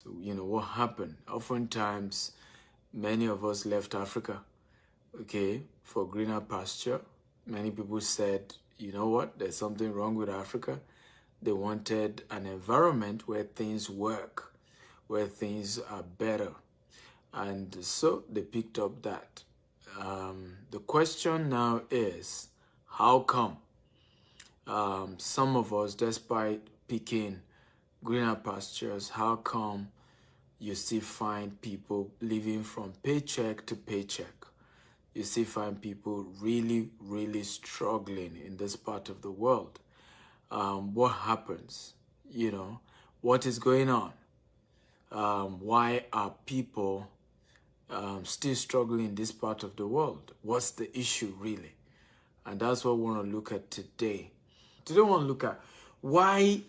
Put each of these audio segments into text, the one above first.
You know what happened? Oftentimes, many of us left Africa, okay, for greener pasture. Many people said, you know what, there's something wrong with Africa. They wanted an environment where things work, where things are better. And so they picked up that. The question now is, how come some of us, despite picking greener pastures, how come you still find people living from paycheck to paycheck? You still find people really, really struggling in this part of the world. What happens? You know, what is going on? Why are people still struggling in this part of the world? What's the issue really? And that's what we want to look at today. Today we want to look at why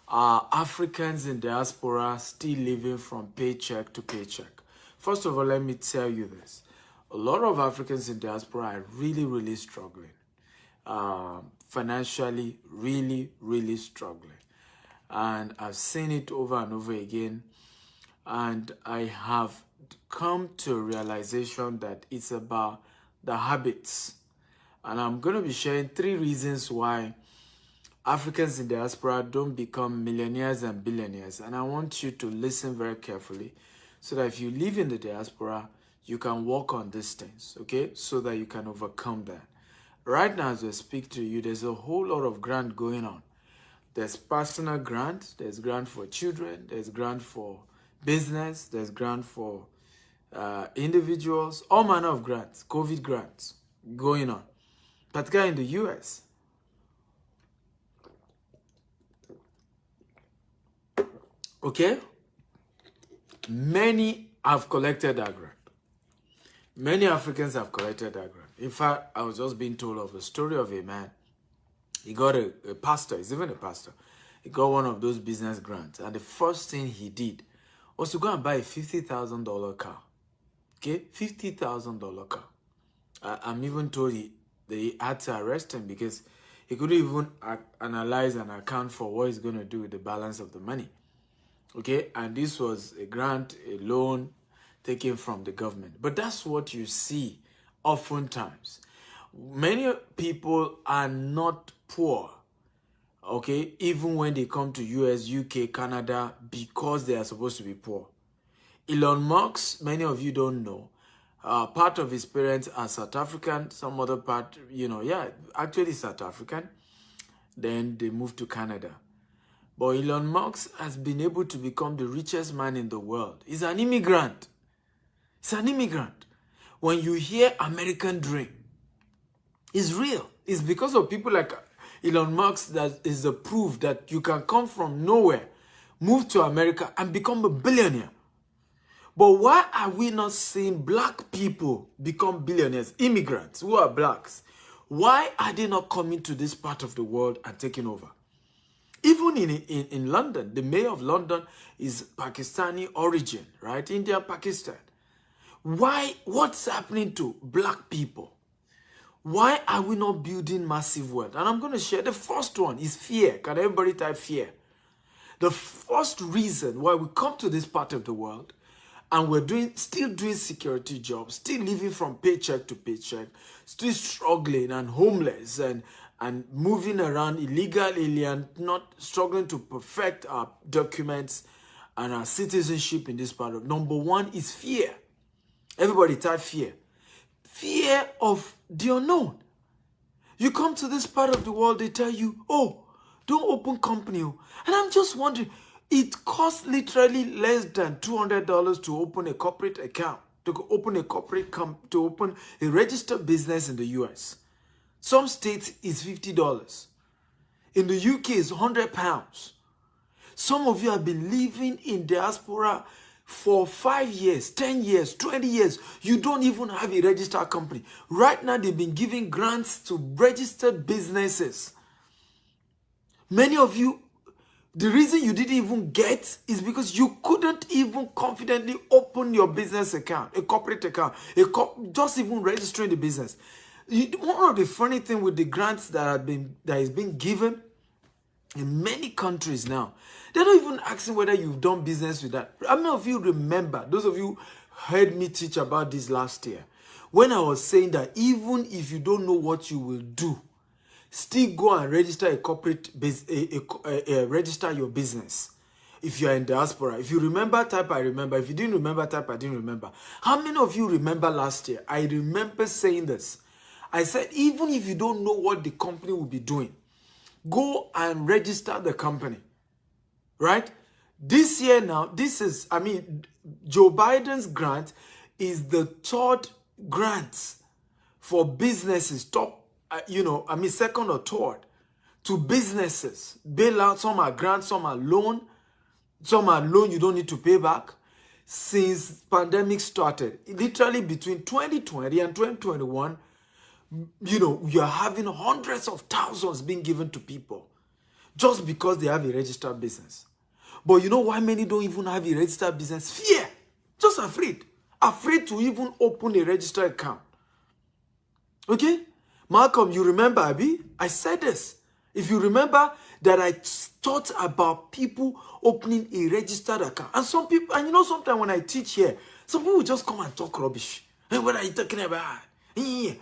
are Africans in diaspora still living from paycheck to paycheck. First of all, let me tell you this. A lot of Africans in diaspora are really, really struggling. Financially, really, really struggling. And I've seen it over and over again. And I have come to a realization that it's about the habits. And I'm going to be sharing 3 reasons why Africans in diaspora don't become millionaires and billionaires. And I want you to listen very carefully so that if you live in the diaspora, you can work on these things, okay? So that you can overcome that. Right now, as I speak to you, there's a whole lot of grant going on. There's personal grant, there's grant for children, there's grant for business, there's grant for individuals, all manner of grants, COVID grants going on, particularly in the US. Okay? Many have collected that grant. Many Africans have collected that grant. In fact, I was just being told of a story of a man. He got a pastor, he's even a pastor. He got one of those business grants. And the first thing he did was to go and buy a $50,000 car. Okay? $50,000 car. I'm even told they had to arrest him because he couldn't even analyze and account for what he's going to do with the balance of the money. Okay? And this was a grant, a loan taken from the government. But that's what you see oftentimes. Many people are not poor, okay, even when they come to US, UK, Canada, because they are supposed to be poor. Elon Musk, many of you don't know, part of his parents are South African, some other part, you know, yeah, actually South African. Then they moved to Canada. But Elon Musk has been able to become the richest man in the world. He's an immigrant. He's an immigrant. When you hear American dream, it's real. It's because of people like Elon Musk that is the proof that you can come from nowhere, move to America, and become a billionaire. But why are we not seeing black people become billionaires, immigrants who are blacks? Why are they not coming to this part of the world and taking over? Even in London, the mayor of London is Pakistani origin, right? India, Pakistan. Why? What's happening to black people? Why are we not building massive wealth? And I'm going to share. The first one is fear. Can everybody type fear? The first reason why we come to this part of the world and we're still doing security jobs, still living from paycheck to paycheck, still struggling and homeless and moving around illegal alien, not struggling to perfect our documents and our citizenship in this part of. Number one is fear. Everybody type fear. Fear of the unknown. You come to this part of the world, they tell you, oh, don't open company. And I'm just wondering, it costs literally less than $200 to open a corporate account, to open a registered business in the US. Some states is $50. In the UK, it's £100. Some of you have been living in diaspora for 5 years, 10 years, 20 years. You don't even have a registered company. Right now, they've been giving grants to registered businesses. Many of you, the reason you didn't even get is because you couldn't even confidently open your business account, a corporate account, just even registering the business. One of the funny things with the grants that is being given In many countries now, they're not even asking whether you've done business with that. How many of you remember, those of you heard me teach about this last year, when I was saying that even if you don't know what you will do, still go and register a corporate register your business. If you are in diaspora, if you remember, type I remember. If you didn't remember, type I didn't remember. How many of you remember last year? I remember saying this. I said, even if you don't know what the company will be doing, go and register the company, right? This year now, this is, Joe Biden's grant is the third grant for businesses, second or third to businesses. Bailout, some are grants, some are loan. Some are loan you don't need to pay back. Since pandemic started, literally between 2020 and 2021, you're having hundreds of thousands being given to people just because they have a registered business. But you know why many don't even have a registered business? Fear. Just afraid. Afraid to even open a registered account. Okay? Malcolm, you remember, Abi? I said this. If you remember that I thought about people opening a registered account. And some people, and sometimes when I teach here, some people just come and talk rubbish. Hey, what are you talking about? Yeah.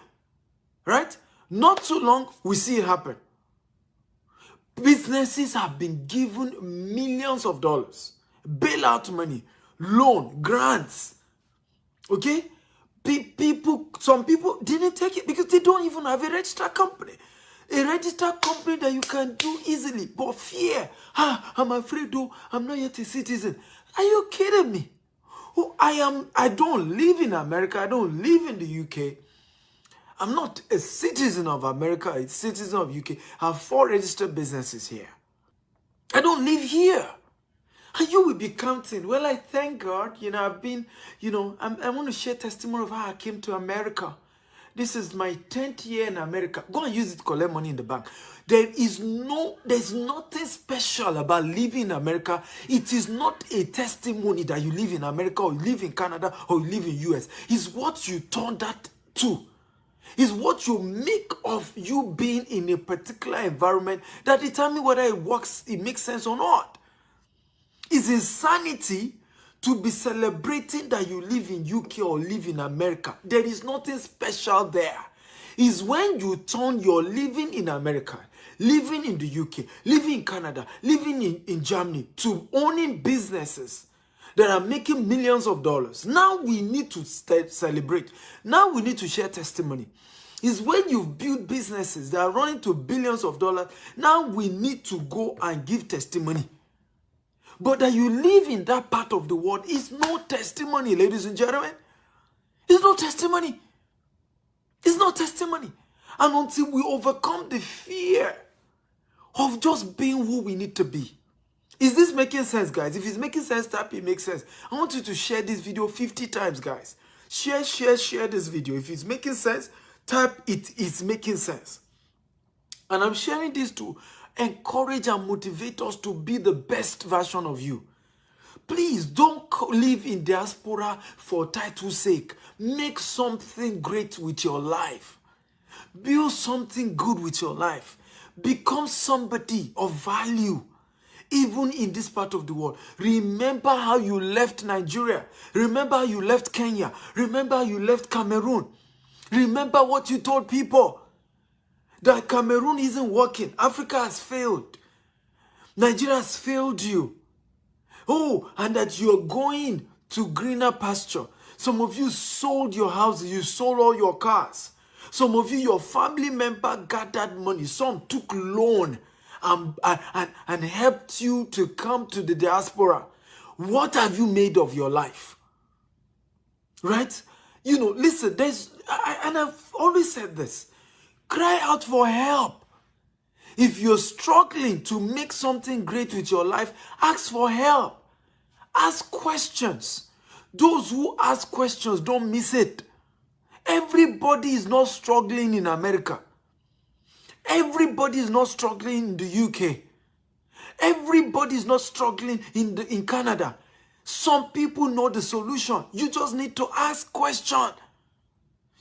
Right? Not too long, we see it happen. Businesses have been given millions of dollars. Bailout money, loan, grants. Okay? Some people didn't take it because they don't even have a registered company. A registered company that you can do easily. But fear. I'm afraid though. I'm not yet a citizen. Are you kidding me? I don't live in America. I don't live in the UK. I'm not a citizen of America. A citizen of UK. I have 4 registered businesses here. I don't live here. And you will be counting. Well, I thank God. I've been, I want to share testimony of how I came to America. This is my 10th year in America. Go and use it to collect money in the bank. There's nothing special about living in America. It is not a testimony that you live in America or you live in Canada or you live in US. It's what you turn that to. It's what you make of you being in a particular environment that determines whether it works, it makes sense or not. It's insanity to be celebrating that you live in UK or live in America. There is nothing special there. It's when you turn your living in America, living in the UK, living in Canada, living in Germany to owning businesses that are making millions of dollars. Now we need to celebrate. Now we need to share testimony. It's when you've built businesses that are running to billions of dollars. Now we need to go and give testimony. But that you live in that part of the world is no testimony, ladies and gentlemen. It's no testimony. It's no testimony. And until we overcome the fear of just being who we need to be. Is this making sense, guys? If it's making sense, type it makes sense. I want you to share this video 50 times, guys. Share this video. If it's making sense, type it's making sense. And I'm sharing this to encourage and motivate us to be the best version of you. Please don't live in diaspora for title's sake. Make something great with your life. Build something good with your life. Become somebody of value, even in this part of the world. Remember how you left Nigeria. Remember how you left Kenya. Remember how you left Cameroon. Remember what you told people. That Cameroon isn't working. Africa has failed. Nigeria has failed you. Oh, and that you're going to greener pasture. Some of you sold your houses. You sold all your cars. Some of you, your family member gathered money. Some took loan and helped you to come to the diaspora. What have you made of your life? Right? Listen, and I've always said this. Cry out for help. If you're struggling to make something great with your life, ask for help. Ask questions. Those who ask questions don't miss it. Everybody is not struggling in America. Everybody is not struggling in the UK. Everybody is not struggling in Canada. Some people know the solution. You just need to ask questions.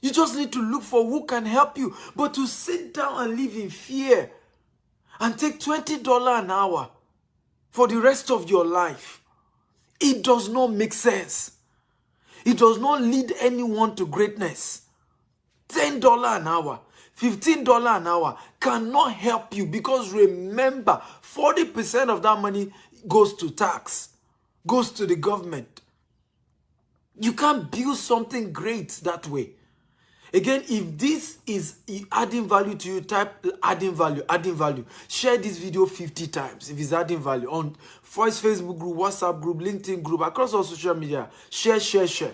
You just need to look for who can help you. But to sit down and live in fear and take $20 an hour for the rest of your life. It does not make sense. It does not lead anyone to greatness. $10 an hour, $15 an hour cannot help you, because remember, 40% of that money goes to tax, goes to the government. You can't build something great that way. Again, if this is adding value to you, type adding value, adding value. Share this video 50 times if it's adding value on Voice Facebook group, WhatsApp group, LinkedIn group, across all social media. Share, share, share.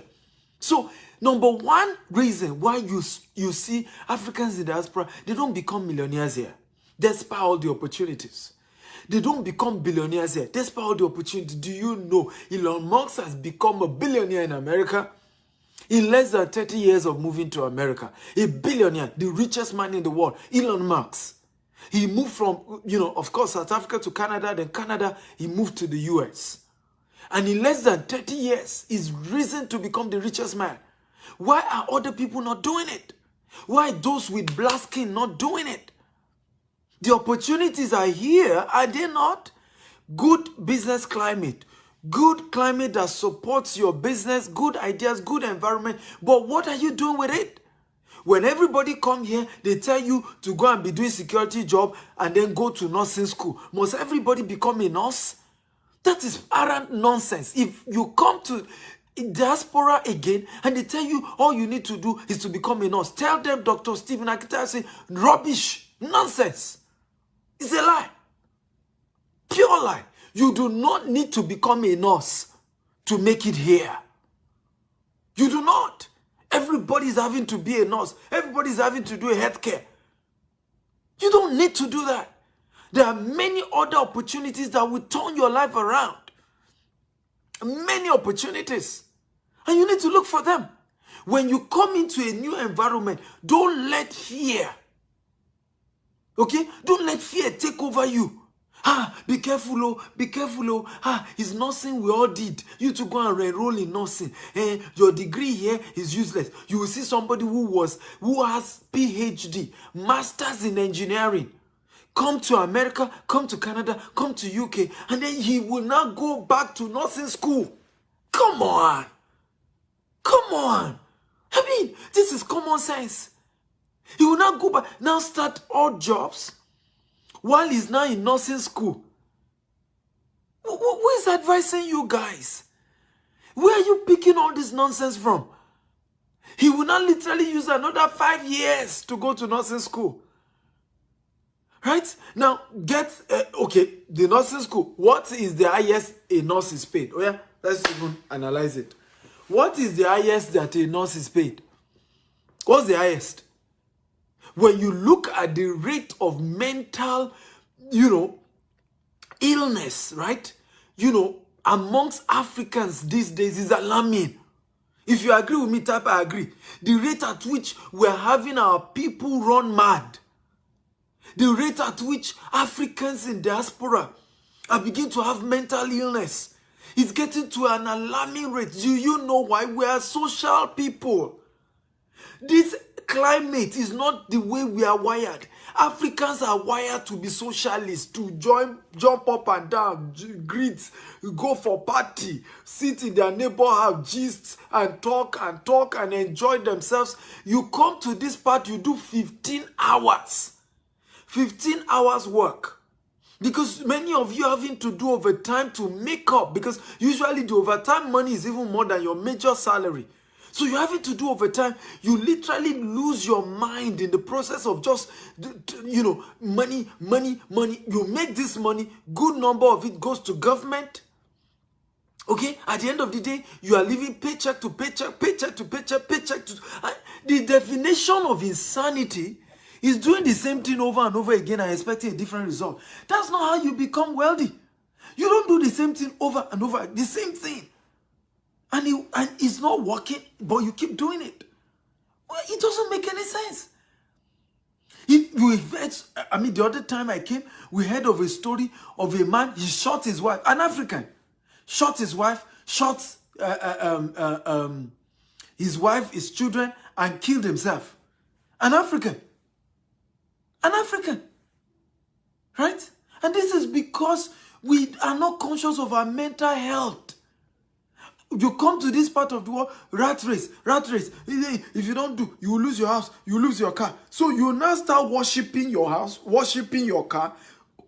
So, number one reason why you see Africans in diaspora, they don't become millionaires here, despite all the opportunities. They don't become billionaires here, despite all the opportunities. Do you know Elon Musk has become a billionaire in America? In less than 30 years of moving to America, a billionaire, the richest man in the world, Elon Musk. He moved from, of course, South Africa to Canada, then Canada, he moved to the US. And in less than 30 years, he's risen to become the richest man. Why are other people not doing it? Why are those with black skin not doing it? The opportunities are here, are they not? Good business climate. Good climate that supports your business, good ideas, good environment. But what are you doing with it? When everybody come here, they tell you to go and be doing security job and then go to nursing school. Must everybody become a nurse? That is arrant nonsense. If you come to diaspora again and they tell you all you need to do is to become a nurse, tell them Dr. Stephen Akita say rubbish, nonsense. It's a lie. Pure lie. You do not need to become a nurse to make it here. You do not. Everybody's having to be a nurse. Everybody's having to do a healthcare. You don't need to do that. There are many other opportunities that will turn your life around. Many opportunities. And you need to look for them. When you come into a new environment, don't let fear, okay? Don't let fear take over you. Be careful, oh, be careful, oh. It's nursing we all did. You to go and enroll in nursing. Your degree here is useless. You will see somebody who has PhD, masters in engineering, come to America, come to Canada, come to UK, and then he will not go back to nursing school. Come on. Come on. I mean, this is common sense. He will not go back, now start odd jobs while he's now in nursing school. Who is advising you guys? Where are you picking all this nonsense from? He will not literally use another 5 years to go to nursing school. Right? Now, the nursing school. What is the highest a nurse is paid? Oh yeah, let's even analyze it. What is the highest that a nurse is paid? What's the highest? When you look at the rate of mental, illness, right? Amongst Africans these days is alarming. If you agree with me, type I agree. The rate at which we're having our people run mad. The rate at which Africans in diaspora are beginning to have mental illness. It's getting to an alarming rate. Do you know why? We are social people. This climate is not the way we are wired. Africans are wired to be socialists, to jump up and down, greet, go for party, sit in their neighbor house, gist and talk and enjoy themselves. You come to this part, you do 15 hours. 15 hours work. Because many of you are having to do overtime to make up, because usually the overtime money is even more than your major salary. So you're having to do overtime. You literally lose your mind in the process of just, money. You make this money, good number of it goes to government. Okay? At the end of the day, you are living paycheck to paycheck, paycheck to paycheck, paycheck to... The definition of insanity is doing the same thing over and over again and expecting a different result. That's not how you become wealthy. You don't do the same thing over and over, the same thing. And it's not working, but you keep doing it. Well, it doesn't make any sense. The other time I came, we heard of a story of a man, he shot his wife, an African, shot his wife, shot his wife, his children, and killed himself. An African. An African. Right? And this is because we are not conscious of our mental health. You come to this part of the world, rat race, rat race. If you don't do, you will lose your house, you will lose your car. So you now start worshiping your house, worshiping your car.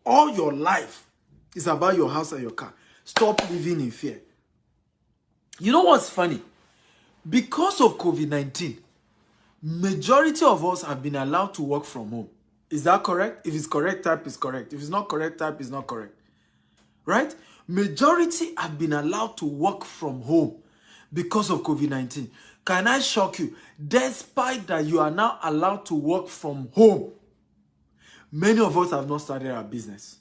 All your life is about your house and your car. Stop living in fear. You know what's funny? Because of COVID-19, majority of us have been allowed to work from home. Is that correct? If it's correct, type is correct. If it's not correct, type is not correct. Right? Majority have been allowed to work from home because of COVID-19. Can I shock you? Despite that you are now allowed to work from home, many of us have not started our business.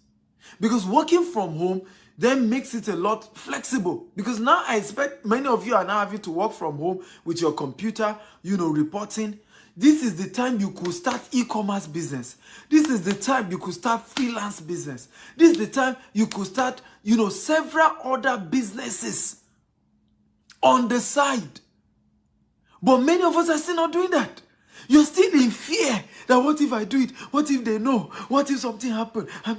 Because working from home then makes it a lot flexible. Because now I expect many of you are now having to work from home with your computer, reporting. This is the time you could start e-commerce business. This is the time you could start freelance business. This is the time you could start, several other businesses on the side. But many of us are still not doing that. You're still in fear that what if I do it? What if they know? What if something happens? I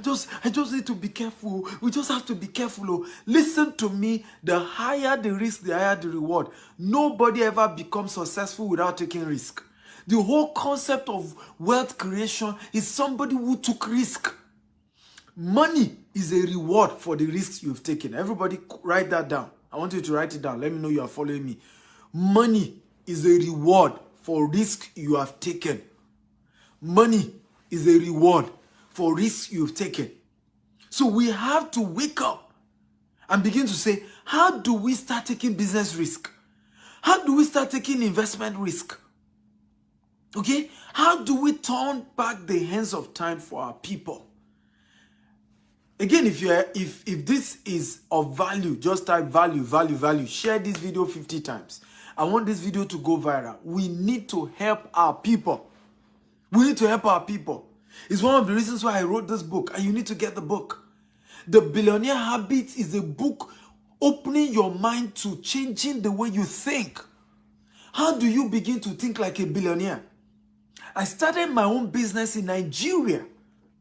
just need to be careful. We just have to be careful. Oh. Listen to me. The higher the risk, the higher the reward. Nobody ever becomes successful without taking risk. The whole concept of wealth creation is somebody who took risk. Money is a reward for the risks you've taken. Everybody write that down. I want you to write it down. Let me know you are following me. Money is a reward for risk you have taken. Money is a reward for risks you've taken. So we have to wake up and begin to say, how do we start taking business risk? How do we start taking investment risk? Okay? How do we turn back the hands of time for our people? Again, if this is of value, just type value, value, value. Share this video 50 times. I want this video to go viral. We need to help our people. We need to help our people. It's one of the reasons why I wrote this book, and you need to get the book. The Billionaire Habit is a book opening your mind to changing the way you think. How do you begin to think like a billionaire? I started my own business in Nigeria,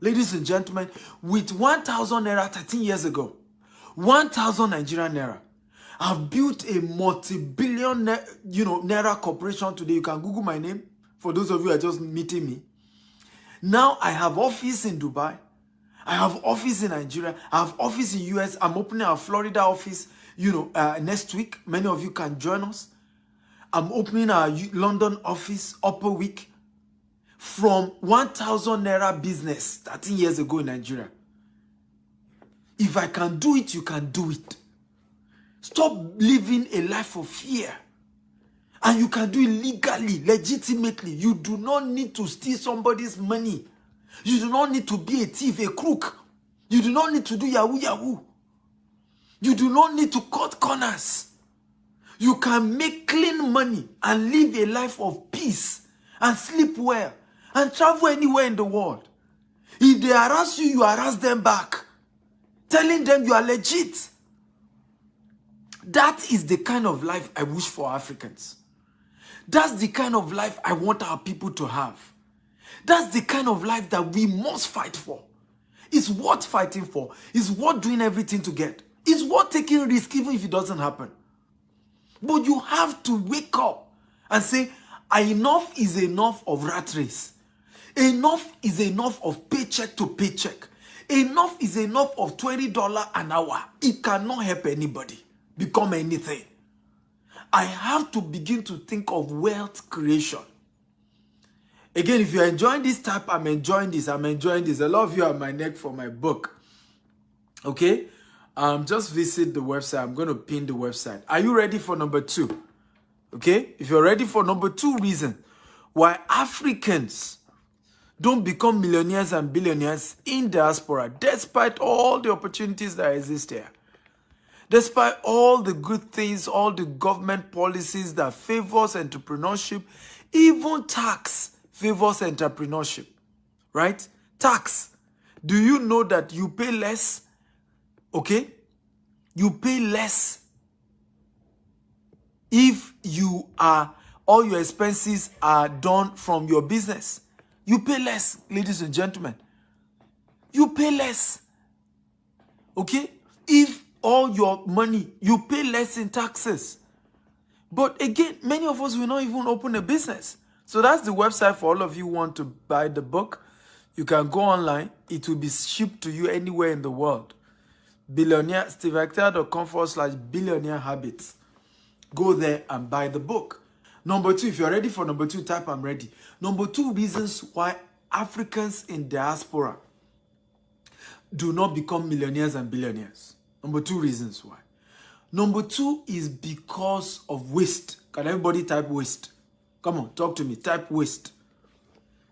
ladies and gentlemen, with 1,000 naira 13 years ago. 1,000 Nigerian naira. I've built a multi-billion, naira corporation today. You can Google my name for those of you who are just meeting me. Now I have office in Dubai. I have office in Nigeria. I have office in US. I'm opening our Florida office, next week. Many of you can join us. I'm opening our London office upper week. From 1,000 naira business 13 years ago in Nigeria. If I can do it, you can do it. Stop living a life of fear. And you can do it legally, legitimately. You do not need to steal somebody's money. You do not need to be a thief, a crook. You do not need to do yahoo yahoo. You do not need to cut corners. You can make clean money and live a life of peace and sleep well. And travel anywhere in the world. If they harass you, you harass them back. Telling them you are legit. That is the kind of life I wish for Africans. That's the kind of life I want our people to have. That's the kind of life that we must fight for. It's worth fighting for. It's worth doing everything to get. It's worth taking risk even if it doesn't happen. But you have to wake up and say, enough is enough of rat race. Enough is enough of paycheck to paycheck. Enough is enough of $20 an hour. It cannot help anybody become anything. I have to begin to think of wealth creation. Again, if you're enjoying this type, I'm enjoying this. I'm enjoying this. A lot of you are on my neck for my book. Okay? Just visit the website. I'm going to pin the website. Are you ready for number 2? Okay? If you're ready for number 2 reason why Africans don't become millionaires and billionaires in diaspora, despite all the opportunities that exist here. Despite all the good things, all the government policies that favors entrepreneurship, even tax favors entrepreneurship, right? Tax. Do you know that you pay less? Okay? You pay less if all your expenses are done from your business. You pay less, ladies and gentlemen. you pay less. Okay? If all your money, you pay less in taxes. But again, many of us will not even open a business. So that's the website for all of you who want to buy the book. You can go online. It will be shipped to you anywhere in the world. Billionaire, stevector.com/billionaire habits. Go there and buy the book. Number 2, if you're ready for number 2, type I'm ready. Number 2 reasons why Africans in diaspora do not become millionaires and billionaires. Number 2 reasons why. Number 2 is because of waste. Can everybody type waste? Come on, talk to me. Type waste.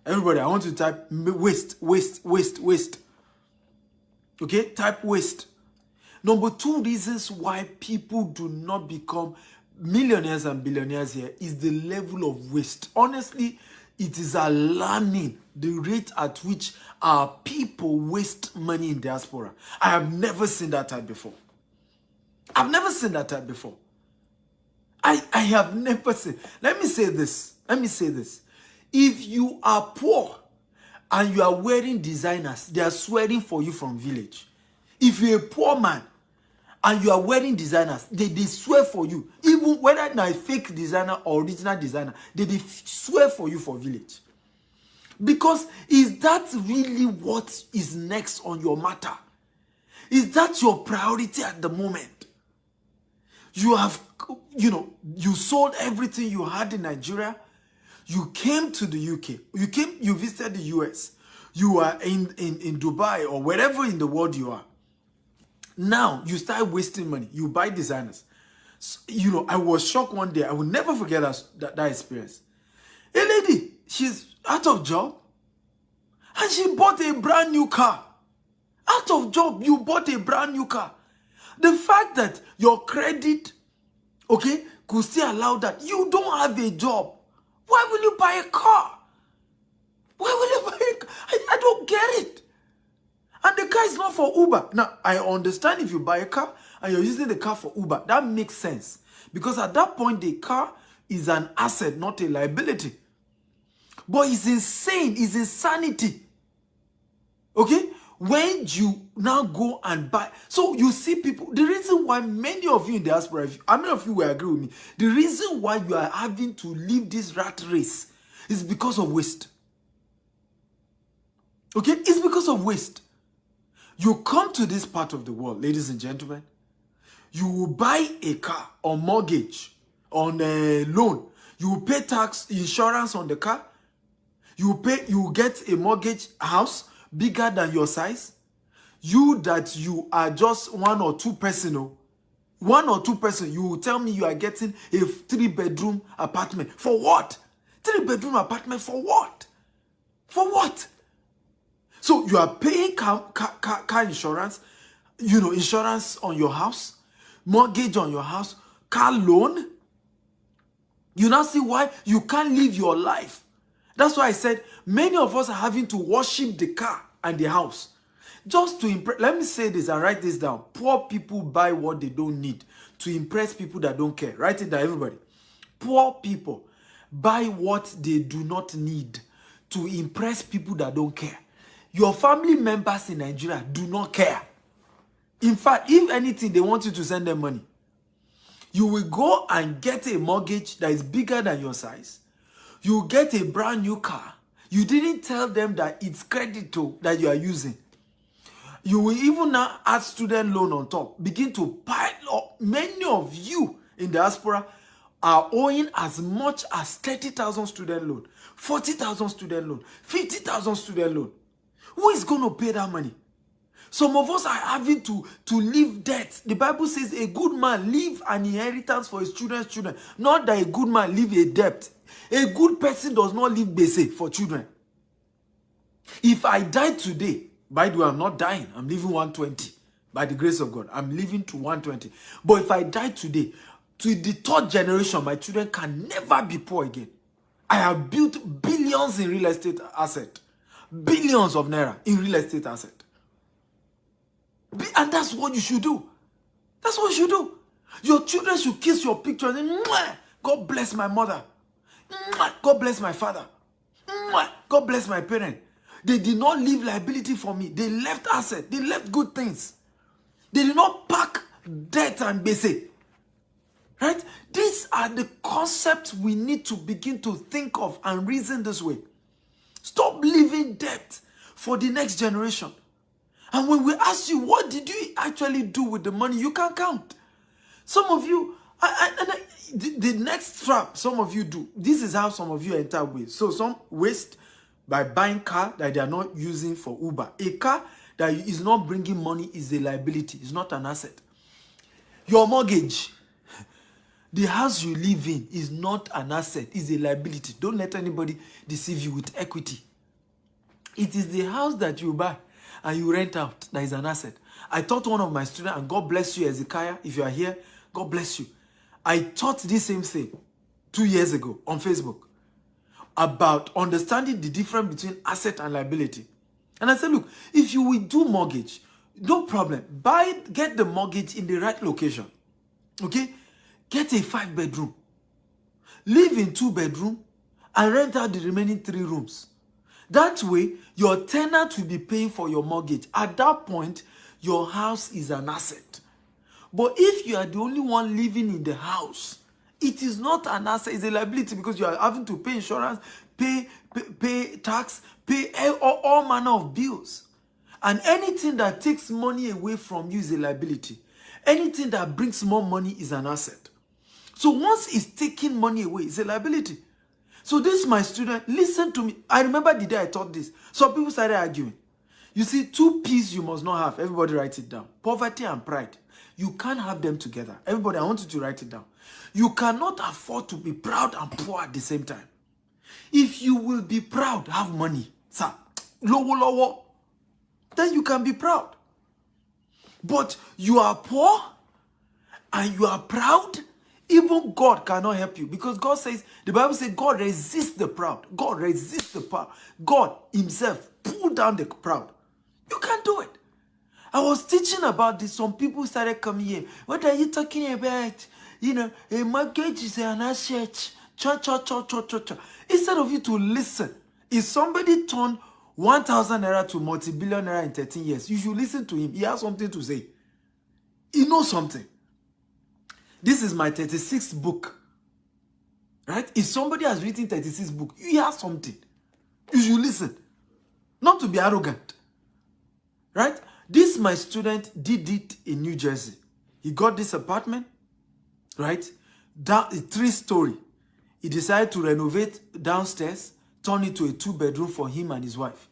Everybody, I want you to type waste, waste, waste, waste. Okay, type waste. Number 2 reasons why people do not become millionaires and billionaires here is the level of waste. Honestly, it is alarming the rate at which our people waste money in diaspora. I have never seen that type before. I've never seen that type before. I have never seen. Let me say this. If you are poor and you are wearing designers, they are swearing for you from village. If you're a poor man and you are wearing designers, they swear for you. Even whether it's a fake designer or original designer, they swear for you for village. Because is that really what is next on your matter? Is that your priority at the moment? You have, you sold everything you had in Nigeria. You came to the UK. You visited the US. You are in Dubai or wherever in the world you are. Now, you start wasting money. You buy designers. So, I was shocked one day. I will never forget that experience. A lady, she's out of job. And she bought a brand new car. Out of job, you bought a brand new car. The fact that your credit, could still allow that. You don't have a job. Why will you buy a car? Why will you buy a car? I don't get it. And the car is not for Uber. Now, I understand if you buy a car and you're using the car for Uber. That makes sense. Because at that point, the car is an asset, not a liability. But it's insane. It's insanity. Okay? When you now go and buy. So you see people. The reason why many of you in diaspora, how many of you will agree with me? The reason why you are having to live this rat race is because of waste. Okay? It's because of waste. You come to this part of the world, ladies and gentlemen, you will buy a car on mortgage, on a loan. You will pay tax, insurance on the car. You will get a mortgage house bigger than your size. You are just one or two person, you will tell me you are getting a 3-bedroom apartment. For what? 3-bedroom apartment for what? For what? So you are paying car insurance, insurance on your house, mortgage on your house, car loan. You now see why you can't live your life. That's why I said many of us are having to worship the car and the house. Just to impress. Let me say this and write this down. Poor people buy what they don't need to impress people that don't care. Write it down, everybody. Poor people buy what they do not need to impress people that don't care. Your family members in Nigeria do not care. In fact, if anything, they want you to send them money. You will go and get a mortgage that is bigger than your size. You get a brand new car. You didn't tell them that it's credit that you are using. You will even now add student loan on top. Begin to pile up. Many of you in diaspora are owing as much as 30,000 student loan, 40,000 student loan, 50,000 student loan. Who is going to pay that money? Some of us are having to leave debt. The Bible says a good man leave an inheritance for his children's children. Not that a good man leave a debt. A good person does not leave basic for children. If I die today, by the way, I'm not dying. I'm living 120. By the grace of God, I'm living to 120. But if I die today, to the 3rd generation, my children can never be poor again. I have built billions in real estate asset. Billions of naira in real estate asset. And that's what you should do. That's what you should do. Your children should kiss your picture and say, "Mwah! God bless my mother. Mwah! God bless my father. Mwah! God bless my parent." They did not leave liability for me. They left asset. They left good things. They did not pack debt and basic. Right? These are the concepts we need to begin to think of and reason this way. Stop leaving debt for the next generation. And when we ask you, what did you actually do with the money? You can count. Some of you, the next trap some of you do, this is how some of you enter with. So some waste by buying car that they are not using for Uber. A car that is not bringing money is a liability. It's not an asset. Your mortgage, the house you live in is not an asset. It's a liability. Don't let anybody deceive you with equity. It is the house that you buy and you rent out that is an asset. I taught one of my students, and God bless you, Ezekiah, if you are here, God bless you. I taught this same thing 2 years ago on Facebook about understanding the difference between asset and liability. And I said, look, if you will do mortgage, no problem. Get the mortgage in the right location. Okay? Get a 5-bedroom. Live in 2-bedroom and rent out the remaining 3 rooms. That way, your tenant will be paying for your mortgage. At that point, your house is an asset. But if you are the only one living in the house, it is not an asset, it's a liability, because you are having to pay insurance, pay tax, pay all manner of bills. And anything that takes money away from you is a liability. Anything that brings more money is an asset. So once it's taking money away, it's a liability. So this, my student, listen to me. I remember the day I taught this. Some people started arguing. You see, 2 P's you must not have. Everybody write it down. Poverty and pride. You can't have them together. Everybody, I want you to write it down. You cannot afford to be proud and poor at the same time. If you will be proud, have money, sir, low, then you can be proud. But you are poor and you are proud, even God cannot help you, because God says, the Bible says, God resists the proud. God resists the proud. God himself pull down the proud. You can't do it. I was teaching about this. Some people started coming here. What are you talking about? You know, a mortgage is an asset. Cha. Instead of you to listen, if somebody turned 1,000 naira to multi-billion naira in 13 years, you should listen to him. He has something to say. He knows something. This is my 36th book. Right? If somebody has written 36 books, he has something. You should listen. Not to be arrogant. Right? This, my student, did it in New Jersey. He got this apartment, right? Down, 3-story. He decided to renovate downstairs, turn it to a 2-bedroom for him and his wife.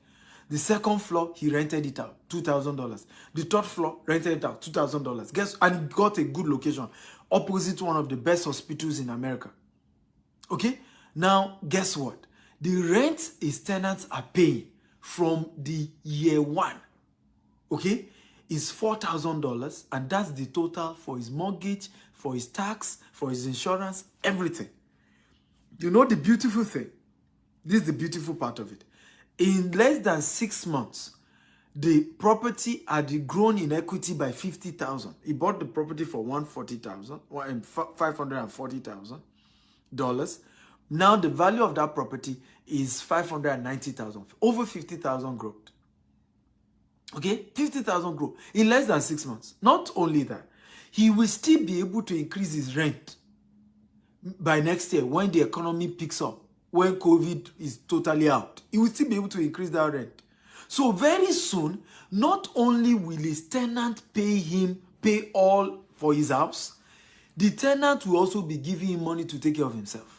The 2nd floor, he rented it out, $2,000. The 3rd floor, rented it out, $2,000. And he got a good location, opposite one of the best hospitals in America. Okay? Now, guess what? The rent his tenants are paying from the year 1, okay, is $4,000, and that's the total for his mortgage, for his tax, for his insurance, everything. You know the beautiful thing? This is the beautiful part of it. In less than 6 months, the property had grown in equity by $50,000. He bought the property for $540,000. Now the value of that property is $590,000. Over $50,000 growth. Okay, 50,000 growth in less than 6 months. Not only that, he will still be able to increase his rent by next year when the economy picks up, when COVID is totally out. He will still be able to increase that rent. So very soon, not only will his tenant pay all for his house, the tenant will also be giving him money to take care of himself.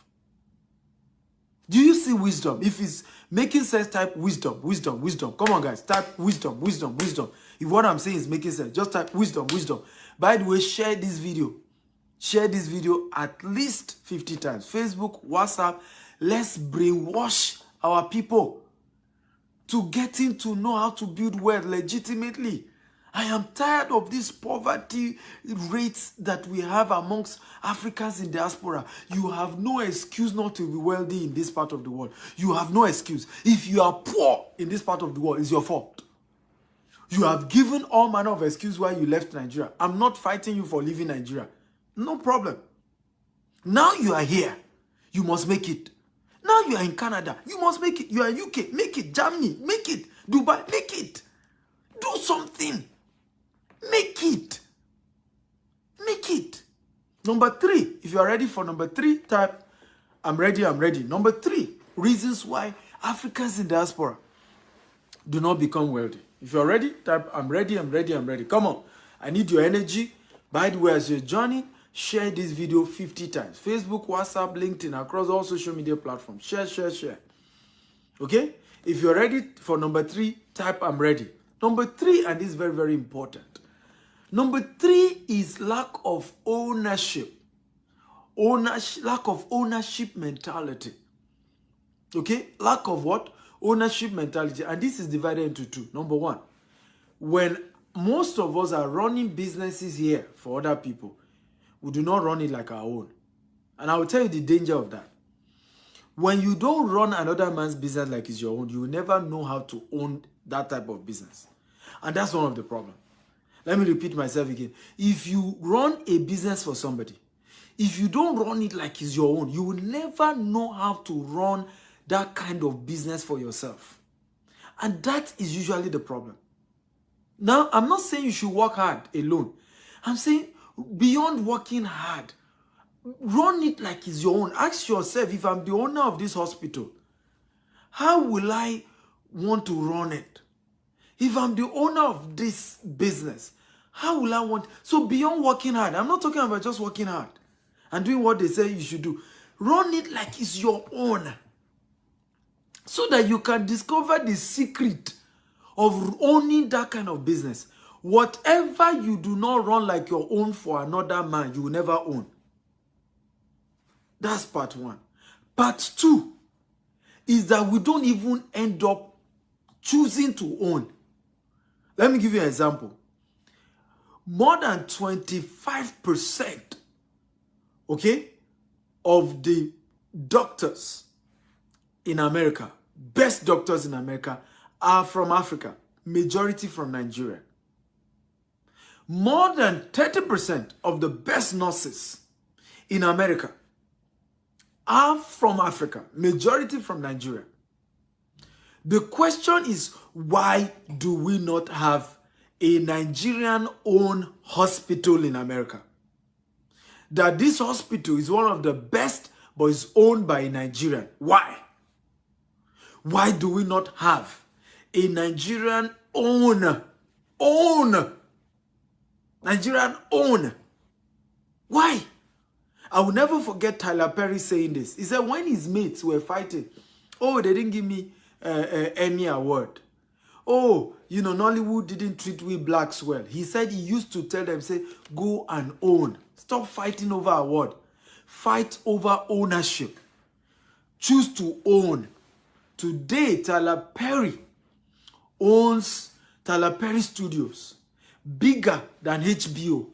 Do you see wisdom? If it's making sense, type wisdom. Come on, guys, type wisdom. If what I'm saying is making sense, just type wisdom. By the way, share this video. Share this video at least 50 times. Facebook, WhatsApp. Let's brainwash our people to getting to know how to build wealth legitimately. I am tired of this poverty rates that we have amongst Africans in diaspora. You have no excuse not to be wealthy in this part of the world. You have no excuse. If you are poor in this part of the world, it's your fault. You have given all manner of excuse why you left Nigeria. I'm not fighting you for leaving Nigeria. No problem. Now you are here. You must make it. Now you are in Canada. You must make it. You are in UK. Make it. Germany. Make it. Dubai. Make it. Do something. Make it. Make it. Number 3. If you are ready for number 3, type, I'm ready, I'm ready. Number 3, reasons why Africans in diaspora do not become wealthy. If you are ready, type, I'm ready, I'm ready, I'm ready. Come on. I need your energy. By the way, as you're joining, share this video 50 times. Facebook, WhatsApp, LinkedIn, across all social media platforms. Share, share, share. Okay? If you're ready for number 3, type, I'm ready. Number 3, and this is very, very important. Number 3 is lack of ownership. Lack of ownership mentality. Okay? Lack of what? Ownership mentality. And this is divided into 2. Number 1, when most of us are running businesses here for other people, we do not run it like our own. And I will tell you the danger of that. When you don't run another man's business like it's your own, you will never know how to own that type of business. And that's one of the problems. Let me repeat myself again. If you run a business for somebody, if you don't run it like it's your own, you will never know how to run that kind of business for yourself. And that is usually the problem. Now, I'm not saying you should work hard alone. I'm saying beyond working hard, run it like it's your own. Ask yourself, if I'm the owner of this hospital, how will I want to run it? If I'm the owner of this business, how will I want? So beyond working hard, I'm not talking about just working hard and doing what they say you should do. Run it like it's your own, so that you can discover the secret of owning that kind of business. Whatever you do not run like your own for another man, you will never own. That's part 1. Part 2 is that we don't even end up choosing to own. Let me give you an example. More than 25%, okay, of the doctors in America, best doctors in America, are from Africa, majority from Nigeria. More than 30% of the best nurses in America are from Africa, majority from Nigeria. The question is, why do we not have a Nigerian own hospital in America? That this hospital is one of the best, but is owned by a Nigerian. Why? Why do we not have a Nigerian own? Nigerian own. Why? I will never forget Tyler Perry saying this. He said when his mates were fighting, oh, they didn't give me Emmy award. Oh, you know, Nollywood didn't treat we blacks well. He said he used to tell them, say, go and own. Stop fighting over award. Fight over ownership. Choose to own. Today, Tyler Perry owns Tyler Perry Studios. Bigger than HBO.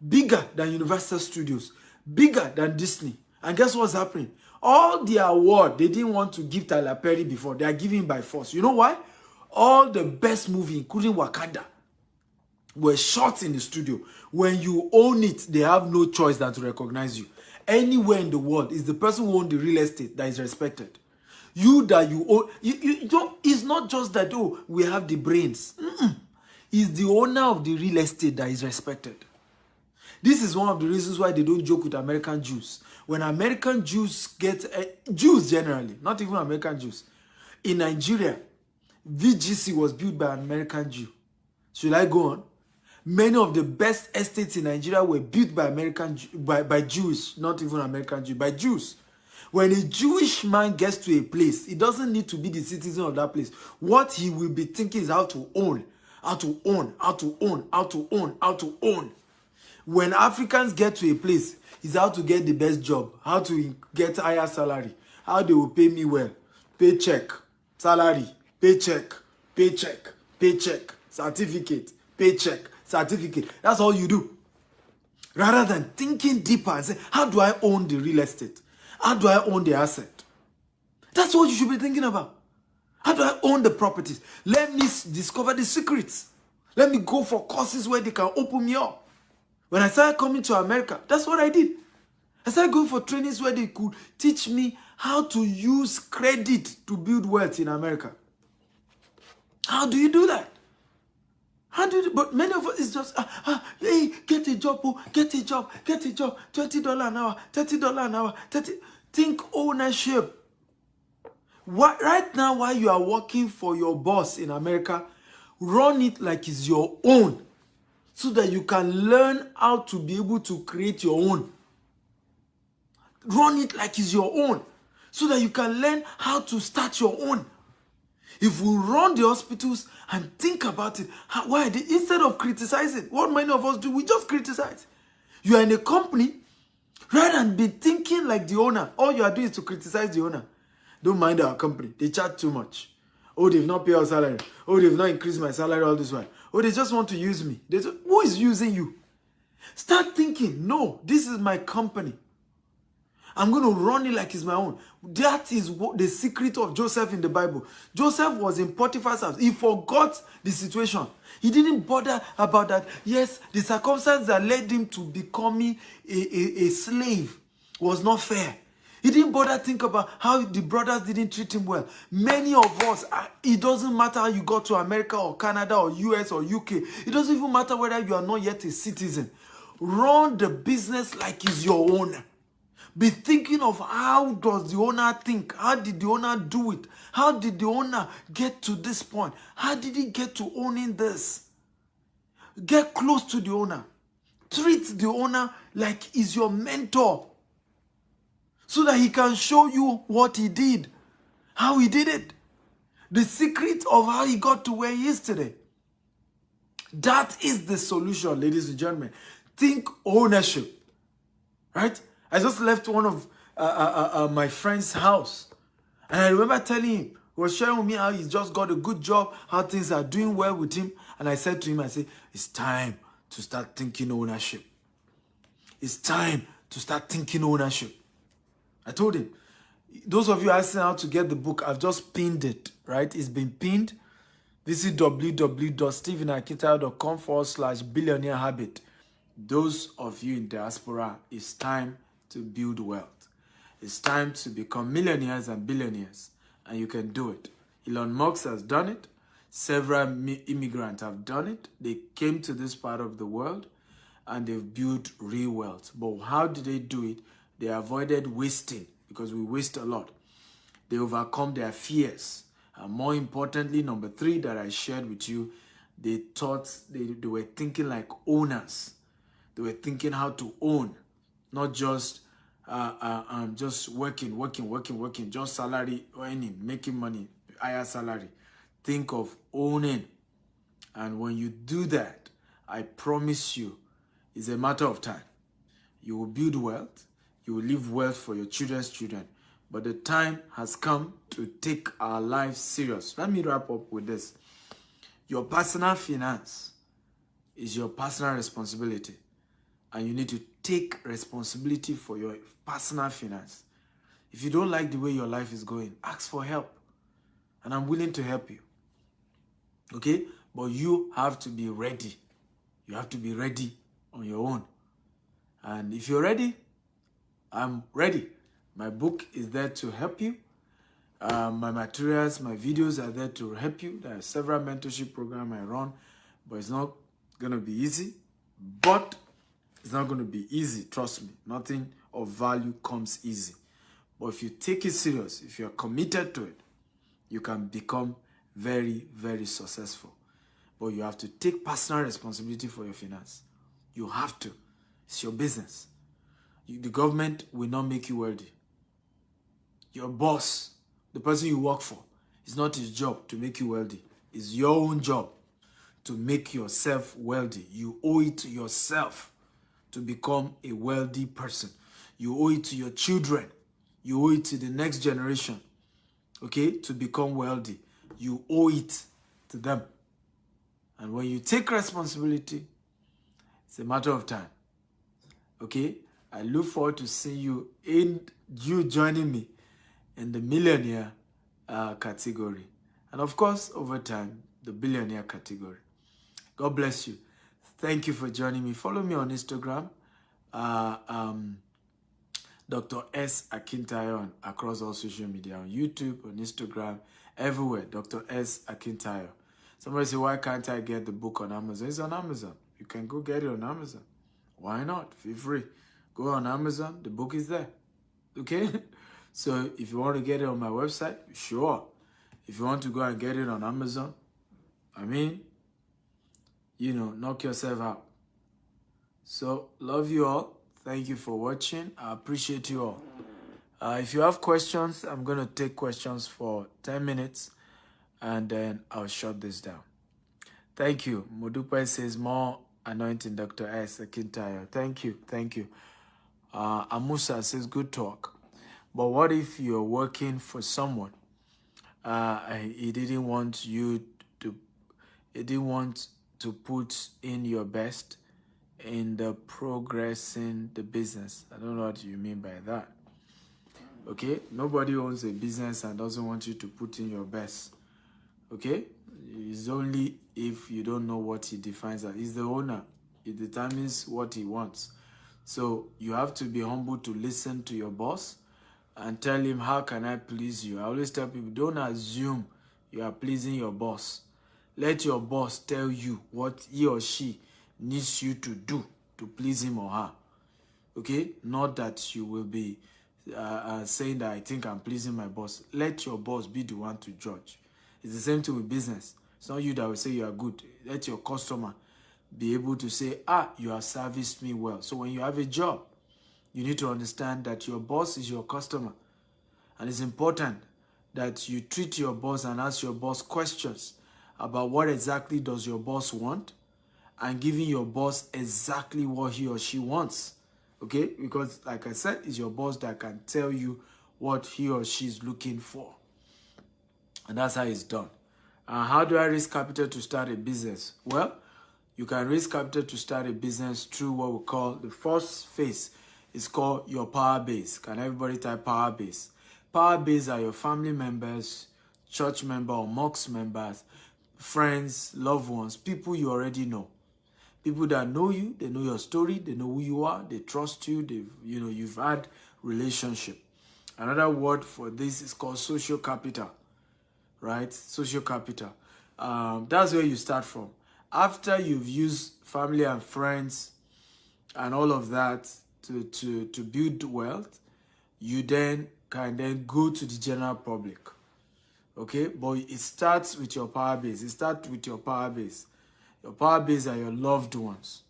Bigger than Universal Studios. Bigger than Disney. And guess what's happening? All the award they didn't want to give Tyler Perry before, they are giving by force. You know why? All the best movies, including Wakanda, were shot in the studio. When you own it, they have no choice than to recognize you. Anywhere in the world, is the person who owns the real estate that is respected. You that you own, you don't, it's not just that, oh, we have the brains. It's the owner of the real estate that is respected. This is one of the reasons why they don't joke with American Jews. When American Jews get, Jews generally, not even American Jews, in Nigeria, VGC was built by an American Jew. Should I go on? Many of the best estates in Nigeria were built by by Jews, not even American Jews, by Jews. When a Jewish man gets to a place, he doesn't need to be the citizen of that place. What he will be thinking is how to own, how to own, how to own, how to own, how to own. When Africans get to a place, it's how to get the best job, how to get higher salary, how they will pay me well, paycheck, salary, paycheck, paycheck, paycheck, certificate, paycheck, certificate. That's all you do. Rather than thinking deeper and say, how do I own the real estate? How do I own the asset? That's what you should be thinking about. How do I own the properties? Let me discover the secrets. Let me go for courses where they can open me up. When I started coming to America, that's what I did. I started going for trainings where they could teach me how to use credit to build wealth in America. How do you do that? How do you do? But many of us is just, hey, get a job, get a job, $20 an hour, $30 an hour, think ownership. Right now, while you are working for your boss in America, run it like it's your own so that you can learn how to be able to create your own. Run it like it's your own so that you can learn how to start your own. If we run the hospitals and think about it, why instead of criticizing, what many of us do, we just criticize. You are in a company, rather than be thinking like the owner. All you are doing is to criticize the owner. Don't mind our company. They charge too much. Oh, they've not paid our salary. Oh, they've not increased my salary all this while. Oh, they just want to use me. Who is using you? Start thinking, no, this is my company. I'm going to run it like it's my own. That is the secret of Joseph in the Bible. Joseph was in Potiphar's house. He forgot the situation. He didn't bother about that. Yes, the circumstance that led him to becoming a slave was not fair. He didn't bother think about how the brothers didn't treat him well. Many of us, it doesn't matter how you got to America or Canada or US or UK. It doesn't even matter whether you are not yet a citizen. Run the business like it's your own. Be thinking of how does the owner think? How did the owner do it? How did the owner get to this point? How did he get to owning this? Get close to the owner. Treat the owner like he's your mentor so that he can show you what he did, how he did it, the secret of how he got to where he is today. That is the solution, ladies and gentlemen. Think ownership, right? I just left one of my friend's house. And I remember telling him, he was sharing with me how he's just got a good job, how things are doing well with him. And I said to him, it's time to start thinking ownership. It's time to start thinking ownership. I told him, those of you asking how to get the book, I've just pinned it, right? It's been pinned. Visit www.stephenakitayo.com/billionaire habit. Those of you in diaspora, it's time to build wealth. It's time to become millionaires and billionaires, and you can do it. Elon Musk has done it. Several immigrants have done it. They came to this part of the world and they've built real wealth. But how did they do it? They avoided wasting, because we waste a lot. They overcome their fears. And more importantly, number 3 that I shared with you, they were thinking like owners. They were thinking how to own, not just working, just salary earning, making money, higher salary. Think of owning. And when you do that, I promise you, it's a matter of time. You will build wealth. You will leave wealth for your children's children. But the time has come to take our lives serious. Let me wrap up with this. Your personal finance is your personal responsibility. And you need to take responsibility for your personal finance. If you don't like the way your life is going, ask for help. And I'm willing to help you. Okay? But you have to be ready. You have to be ready on your own. And if you're ready, I'm ready. My book is there to help you. My materials, my videos are there to help you. There are several mentorship programs I run, but it's not going to be easy. But it's not going to be easy, trust me. Nothing of value comes easy. But if you take it serious, if you're committed to it, you can become very, very successful. But you have to take personal responsibility for your finance. You have to. It's your business. The government will not make you wealthy. Your boss, the person you work for, it's not his job to make you wealthy. It's your own job to make yourself wealthy. You owe it to yourself to become a wealthy person. You owe it to your children. You owe it to the next generation, okay, to become wealthy. You owe it to them. And when you take responsibility, it's a matter of time, okay? I look forward to seeing you joining me in the millionaire category. And of course, over time, the billionaire category. God bless you. Thank you for joining me. Follow me on Instagram. Dr. S. Akintayo across all social media, on YouTube, on Instagram, everywhere. Dr. S. Akintayo. Somebody say, why can't I get the book on Amazon? It's on Amazon. You can go get it on Amazon. Why not? Feel free. Go on Amazon. The book is there. Okay? So if you want to get it on my website, sure. If you want to go and get it on Amazon, I mean, you know, knock yourself out. So, love you all. Thank you for watching. I appreciate you all. If you have questions, I'm going to take questions for 10 minutes and then I'll shut this down. Thank you. Modupe says more anointing, Dr. S. Akintayo. Thank you. Thank you. Amusa says good talk. But what if you're working for someone? He didn't want to put in your best in the progressing the business. I don't know what you mean by that. Okay, nobody owns a business and doesn't want you to put in your best. Okay, it's only if you don't know what he defines as. He's the owner. He determines what he wants. So you have to be humble to listen to your boss and tell him, how can I please you? I always tell people, don't assume you are pleasing your boss. Let your boss tell you what he or she needs you to do to please him or her. Okay? Not that you will be saying that I think I'm pleasing my boss. Let your boss be the one to judge. It's the same thing with business. It's not you that will say you are good. Let your customer be able to say, you have serviced me well. So when you have a job, you need to understand that your boss is your customer. And it's important that you treat your boss and ask your boss questions about what exactly does your boss want, and giving your boss exactly what he or she wants. Okay? Because like I said, it's your boss that can tell you what he or she is looking for. And that's how it's done. How do I raise capital to start a business? Well, you can raise capital to start a business through what we call the first phase. It's called your power base. Can everybody type power base? Power base are your family members, church member or mosque members, friends, loved ones, people you already know. People that know you, they know your story, they know who you are, they trust you, you've had relationship. Another word for this is called social capital, right? Social capital. That's where you start from. After you've used family and friends and all of that to build wealth, you then can go to the general public. Okay, but it starts with your power base. It starts with your power base. Your power base are your loved ones.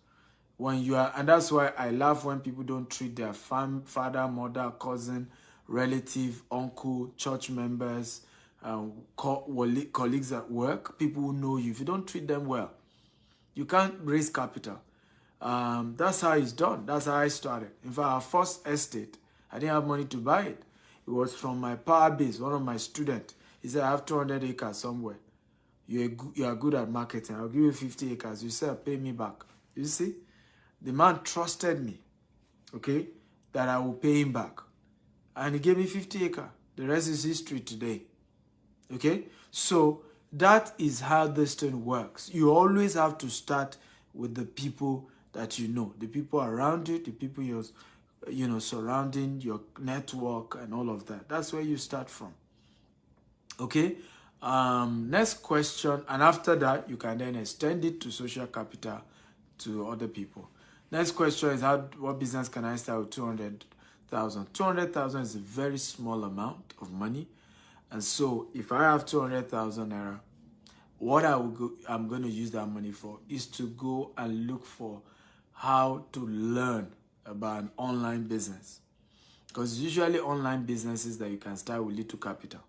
And that's why I laugh when people don't treat their father, mother, cousin, relative, uncle, church members, colleagues at work, people who know you. If you don't treat them well, you can't raise capital. That's how it's done. That's how I started. In fact, our first estate, I didn't have money to buy it. It was from my power base, one of my students. He said, I have 200 acres somewhere. You are good at marketing. I'll give you 50 acres. You said, pay me back. You see? The man trusted me, okay, that I will pay him back. And he gave me 50 acres. The rest is history today. Okay? So that is how this thing works. You always have to start with the people that you know, the people around you, the people you're surrounding, your network and all of that. That's where you start from. Okay? Next question, and after that, you can then extend it to social capital to other people. Next question is, what business can I start with 200,000? 200,000 is a very small amount of money. And so if I have 200,000 naira, what I'm going to use that money for is to go and look for how to learn about an online business. Because usually online businesses that you can start with little capital.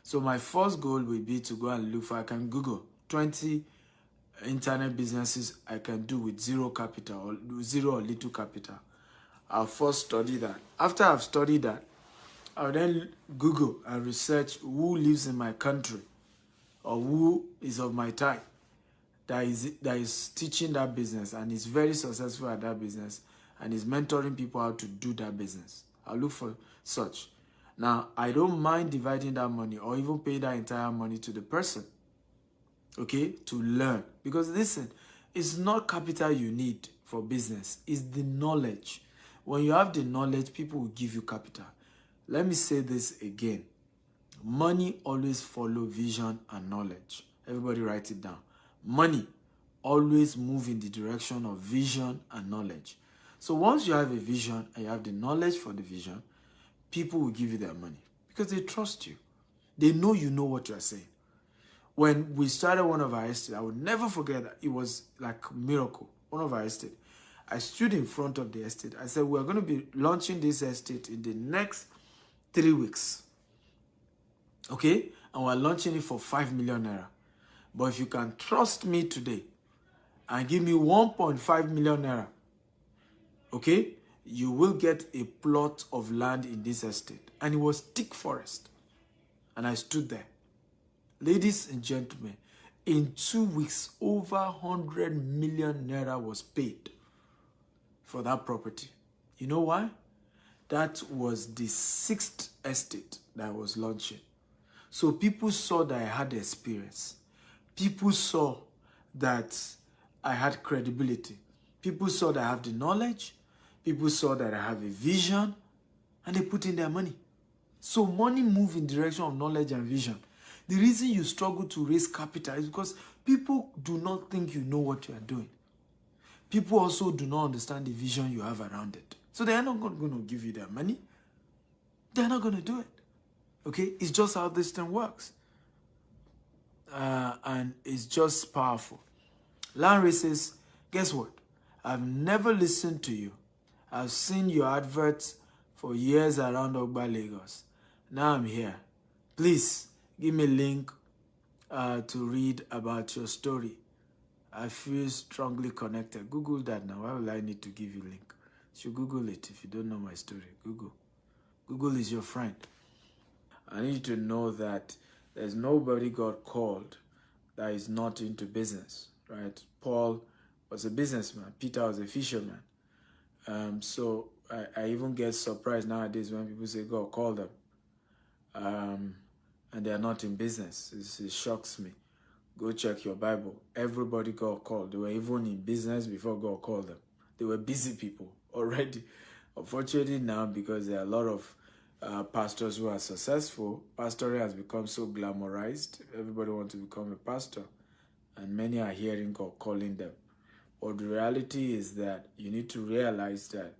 So my first goal will be to go and look for, I can Google 20 internet businesses I can do with zero capital or zero or little capital. I'll first study that. After I've studied that, I'll then Google and research who lives in my country or who is of my type that is teaching that business and is very successful at that business and is mentoring people how to do that business. I'll look for such. Now, I don't mind dividing that money or even pay that entire money to the person, okay, to learn. Because listen, it's not capital you need for business. It's the knowledge. When you have the knowledge, people will give you capital. Let me say this again. Money always follow vision and knowledge. Everybody write it down. Money always move in the direction of vision and knowledge. So once you have a vision and you have the knowledge for the vision, people will give you their money because they trust you. They know you know what you're saying. When we started one of our estates, I would never forget that. It was like a miracle. One of our estates. I stood in front of the estate. I said, we're going to be launching this estate in the next 3 weeks. Okay? And we're launching it for 5 million naira. But if you can trust me today and give me 1.5 million naira, okay, you will get a plot of land in this estate. And it was thick forest. And I stood there. Ladies and gentlemen, in 2 weeks, over 100 million naira was paid for that property. You know why? That was the 6th estate that I was launching. So people saw that I had experience. People saw that I had credibility. People saw that I have the knowledge. People saw that I have a vision. And they put in their money. So money moves in the direction of knowledge and vision. The reason you struggle to raise capital is because people do not think you know what you are doing. People also do not understand the vision you have around it. So they are not going to give you their money. They're not going to do it. Okay? It's just how this thing works. And it's just powerful. Larry says, guess what? I've never listened to you. I've seen your adverts for years around Ogba, Lagos. Now I'm here. Please, give me a link to read about your story. I feel strongly connected. Google that now. Why will I need to give you a link? You should Google it if you don't know my story. Google. Google is your friend. I need you to know that there's nobody God called that is not into business, right? Paul was a businessman. Peter was a fisherman. So I even get surprised nowadays when people say God called them. And they are not in business. It shocks me. Go check your Bible. Everybody God called. They were even in business before God called them. They were busy people already. Unfortunately now, because there are a lot of pastors who are successful, pastoring has become so glamorized. Everybody wants to become a pastor. And many are hearing God calling them. But the reality is that you need to realize that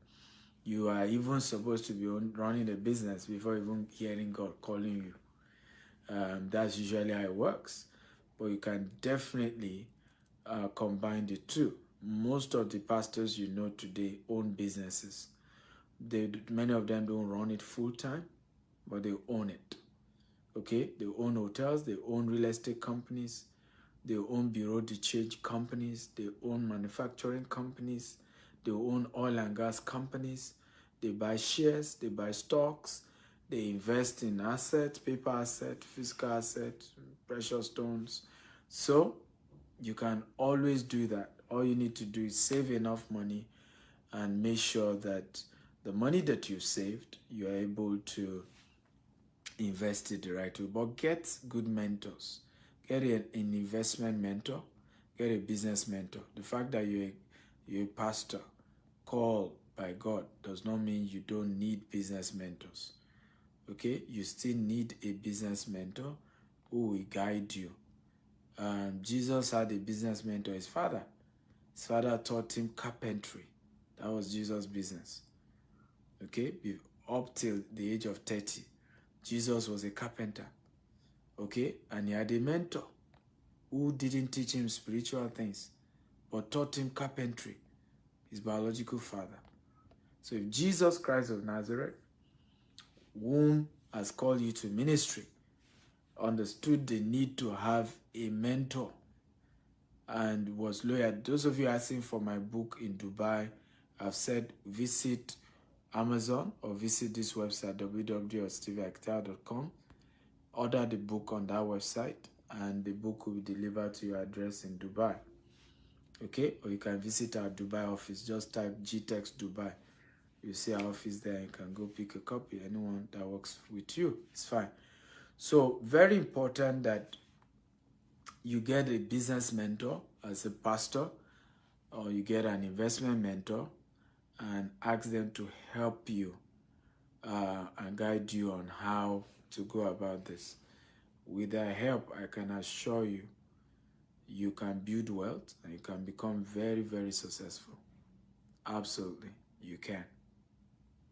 you are even supposed to be running a business before even hearing God calling you. That's usually how it works. But you can definitely combine the two. Most of the pastors you know today own businesses. Many of them don't run it full time, but they own it. Okay? They own hotels, they own real estate companies, they own bureau de change companies, they own manufacturing companies, they own oil and gas companies, they buy shares, they buy stocks, they invest in assets, paper assets, physical assets, precious stones. So you can always do that. All you need to do is save enough money and make sure that the money that you've saved, you're able to invest it the right way. But get good mentors. Get an investment mentor. Get a business mentor. The fact that you're a pastor called by God does not mean you don't need business mentors. Okay? You still need a business mentor who will guide you. Jesus had a business mentor, his father. His father taught him carpentry. That was Jesus' business. Okay? Up till the age of 30, Jesus was a carpenter. Okay? And he had a mentor who didn't teach him spiritual things, but taught him carpentry, his biological father. So if Jesus Christ of Nazareth, whom has called you to ministry, understood the need to have a mentor and was loyal. Those of you asking for my book in Dubai, I've said visit Amazon or visit this website, www.stevieakital.com. Order the book on that website and the book will be delivered to your address in Dubai. Okay? Or you can visit our Dubai office. Just type GTEX Dubai. You see our office there. You can go pick a copy. Anyone that works with you, it's fine. So very important that you get a business mentor as a pastor, or you get an investment mentor, and ask them to help you and guide you on how to go about this. With their help, I can assure you, you can build wealth and you can become very, very successful. Absolutely, you can.